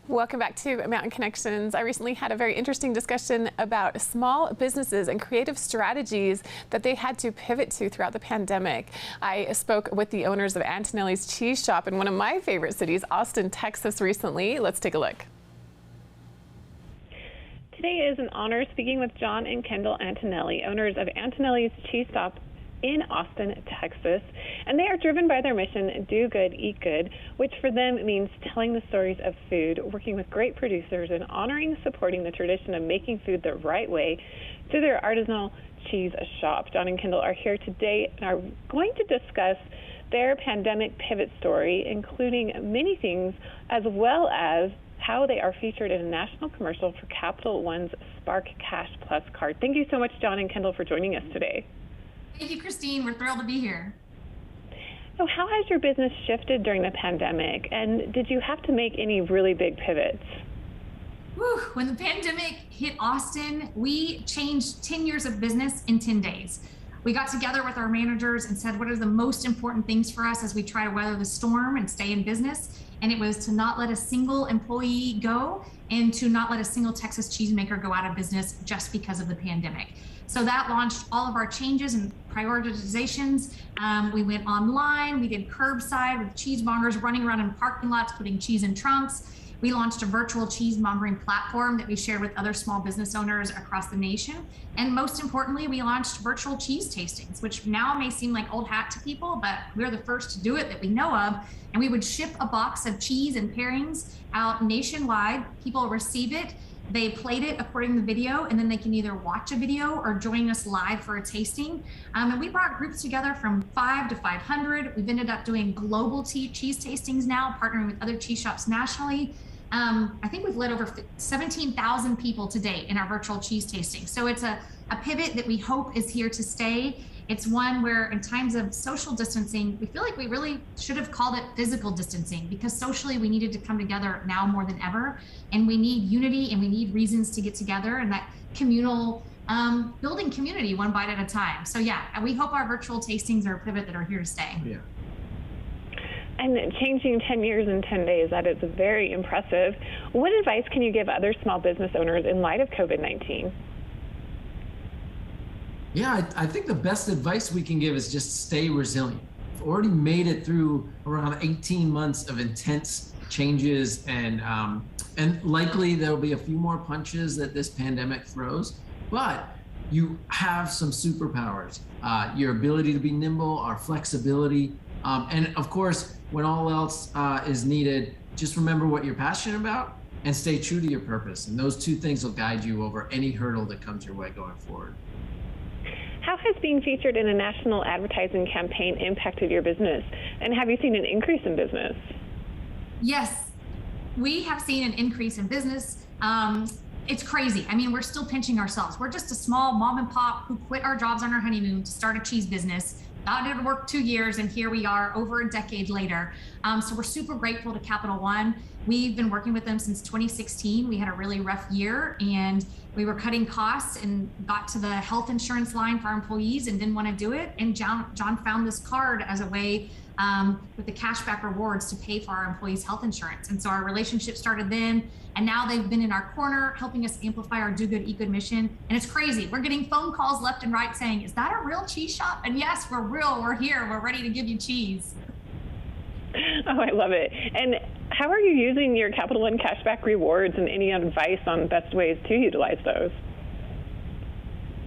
Welcome back to Mountain Connections. I recently had a very interesting discussion about small businesses and creative strategies that they had to pivot to throughout the pandemic. I spoke with the owners of Antonelli's Cheese Shop in one of my favorite cities, Austin, Texas, recently. Let's take a look. Today is an honor speaking with John and Kendall Antonelli, owners of Antonelli's Cheese Shop in Austin, Texas, and they are driven by their mission, do good, eat good, which for them means telling the stories of food, working with great producers, and honoring and supporting the tradition of making food the right way through their artisanal cheese shop. John and Kendall are here today and are going to discuss their pandemic pivot story, including many things, as well as how they are featured in a national commercial for Capital One's Spark Cash Plus card. Thank you so much, John and Kendall, for joining us today. Thank you, Christine. We're thrilled to be here. So how has your business shifted during the pandemic, and did you have to make any really big pivots? Whew. When the pandemic hit Austin, we changed 10 years of business in 10 days. We got together with our managers and said, what are the most important things for us as we try to weather the storm and stay in business? And it was to not let a single employee go and to not let a single Texas cheesemaker go out of business just because of the pandemic. So that launched all of our changes and prioritizations. We went online, we did curbside with cheesemongers running around in parking lots, putting cheese in trunks. We launched a virtual cheesemongering platform that we shared with other small business owners across the nation. And most importantly, we launched virtual cheese tastings, which now may seem like old hat to people, but we're the first to do it that we know of. And we would ship a box of cheese and pairings out nationwide. People receive it. They played it according to the video, and then they can either watch a video or join us live for a tasting. And we brought groups together from 5 to 500. We've ended up doing global cheese tastings now, partnering with other cheese shops nationally. I think we've led over 17,000 people to date in our virtual cheese tasting. So it's a pivot that we hope is here to stay. It's one where in times of social distancing, we feel like we really should have called it physical distancing, because socially we needed to come together now more than ever. And we need unity and we need reasons to get together, and that communal building community one bite at a time. So yeah, we hope our virtual tastings are a pivot that are here to stay. Yeah. And changing 10 years in 10 days, that is very impressive. What advice can you give other small business owners in light of COVID-19? Yeah, I think the best advice we can give is just stay resilient. We've already made it through around 18 months of intense changes, and likely there'll be a few more punches that this pandemic throws, but you have some superpowers. Your ability to be nimble, our flexibility, and of course, when all else is needed, just remember what you're passionate about and stay true to your purpose. And those two things will guide you over any hurdle that comes your way going forward. How has being featured in a national advertising campaign impacted your business? And have you seen an increase in business? Yes, we have seen an increase in business. It's crazy. I mean, we're still pinching ourselves. We're just a small mom and pop who quit our jobs on our honeymoon to start a cheese business. Thought it would work 2 years, and here we are over a decade later. So we're super grateful to Capital One. We've been working with them since 2016. We had a really rough year, and we were cutting costs and got to the health insurance line for our employees and didn't want to do it. And John found this card as a way with the cashback rewards to pay for our employees' health insurance. And so our relationship started then, and now they've been in our corner helping us amplify our Do Good, Eat Good mission. And it's crazy. We're getting phone calls left and right saying, is that a real cheese shop? And yes, we're real. We're here. We're ready to give you cheese. Oh, I love it. And how are you using your Capital One cashback rewards, and any advice on best ways to utilize those?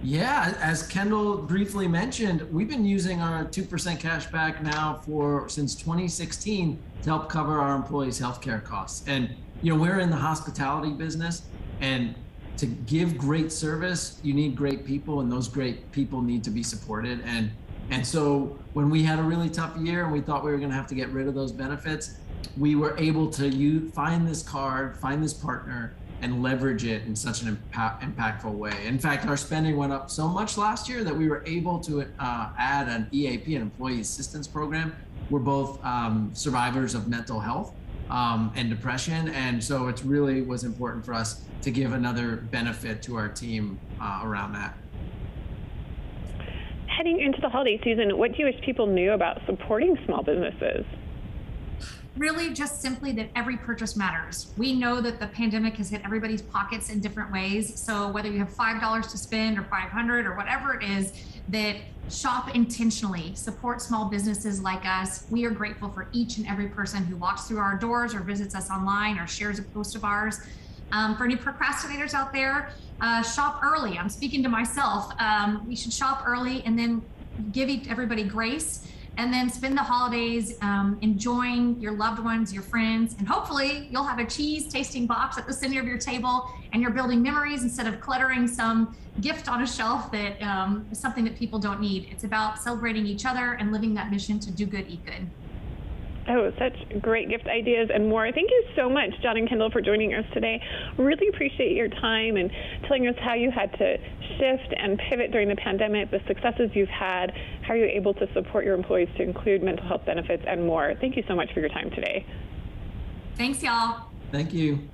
Yeah, as Kendall briefly mentioned, we've been using our 2% cashback now since 2016 to help cover our employees' healthcare costs. And we're in the hospitality business, and to give great service, you need great people, and those great people need to be supported. And so when we had a really tough year and we thought we were going to have to get rid of those benefits, we were able to find this card, find this partner, and leverage it in such an impactful way. In fact, our spending went up so much last year that we were able to add an EAP, an employee assistance program. We're both survivors of mental health and depression, and so it really was important for us to give another benefit to our team around that. Heading into the holiday season, what do you wish people knew about supporting small businesses? really just simply that every purchase matters. We know that the pandemic has hit everybody's pockets in different ways. So whether you have $5 to spend or 500 or whatever it is, that shop intentionally, support small businesses like us. We are grateful for each and every person who walks through our doors or visits us online or shares a post of ours. For any procrastinators out there, shop early. I'm speaking to myself. We should shop early and then give everybody grace, and then spend the holidays enjoying your loved ones, your friends, and hopefully you'll have a cheese tasting box at the center of your table and you're building memories instead of cluttering some gift on a shelf that is something that people don't need. It's about celebrating each other and living that mission to do good, eat good. Oh, such great gift ideas and more. Thank you so much, John and Kendall, for joining us today. Really appreciate your time and telling us how you had to shift and pivot during the pandemic, the successes you've had, how you're able to support your employees to include mental health benefits and more. Thank you so much for your time today. Thanks, y'all. Thank you.